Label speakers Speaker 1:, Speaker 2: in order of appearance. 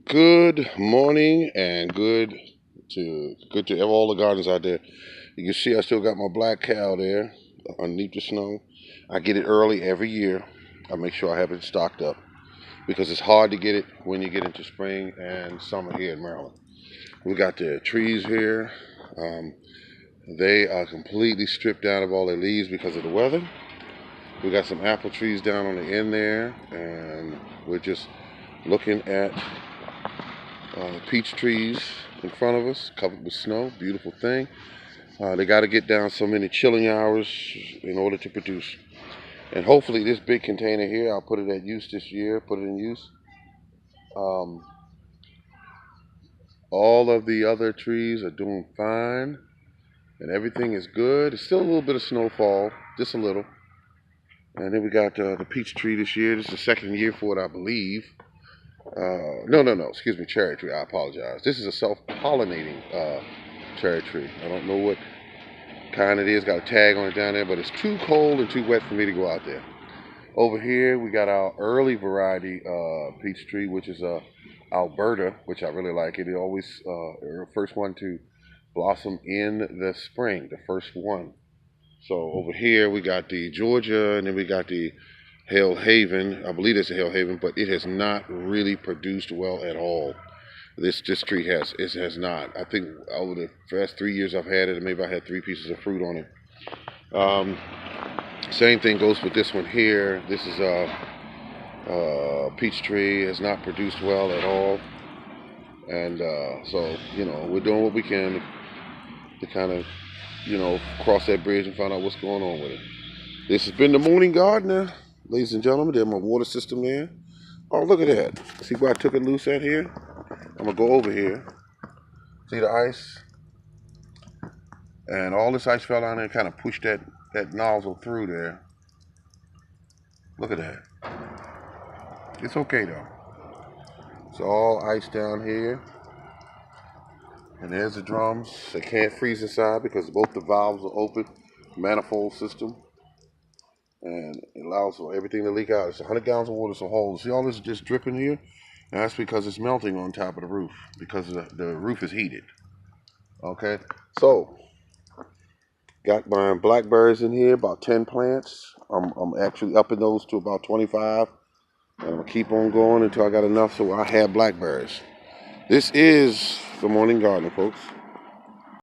Speaker 1: Good morning and good to all the gardeners out there. You can see I still got my black cow there underneath the snow. I get it early every year. I make sure I have it stocked up because it's hard to get it when you get into spring and summer here in Maryland. We got the trees here. Um, they are completely stripped down of all their leaves because of the weather. We got some apple trees down on the end there, and we're just looking at peach trees in front of us, covered with snow. Beautiful thing. They got to get down so many chilling hours in order to produce. And hopefully this big container here, I'll put it at use this year, put it in use. Um, all of the other trees are doing fine and everything is good. It's still a little bit of snowfall, just a little. And then we got the peach tree this year. This is the second year for it, I believe. No, excuse me, cherry tree. I apologize. This is a self-pollinating cherry tree. I don't know what kind it is. Got a tag on it down there, but it's too cold and too wet for me to go out there. Over here, we got our early variety peach tree, which is Alberta, which I really like. It always the first one to blossom in the spring, the first one. So over here, we got the Georgia, and then we got the Hale Haven. I believe it's a Hale Haven, but it has not really produced well at all. This tree has not. I think over the first 3 years I've had it, maybe I had 3 pieces of fruit on it. Same thing goes with this one here. This is a peach tree. Has not produced well at all, and so we're doing what we can to kind of cross that bridge and find out what's going on with it. This has been the Morning Gardener, ladies and gentlemen. There's my water system there. Oh, look at that. See where I took it loose at here? I'm going to go over here. See the ice? And all this ice fell down there and kind of pushed that nozzle through there. Look at that. It's okay though. It's all ice down here. And there's the drums. They can't freeze inside because both the valves are open. Manifold system. And it allows for everything to leak out. It's 100 gallons of water, so hold. See all this just dripping here? And that's because it's melting on top of the roof because the roof is heated. Okay, so got my blackberries in here, about 10 plants. I'm actually upping those to about 25. And I'm gonna keep on going until I got enough so I have blackberries. This is the Morning Gardener, folks.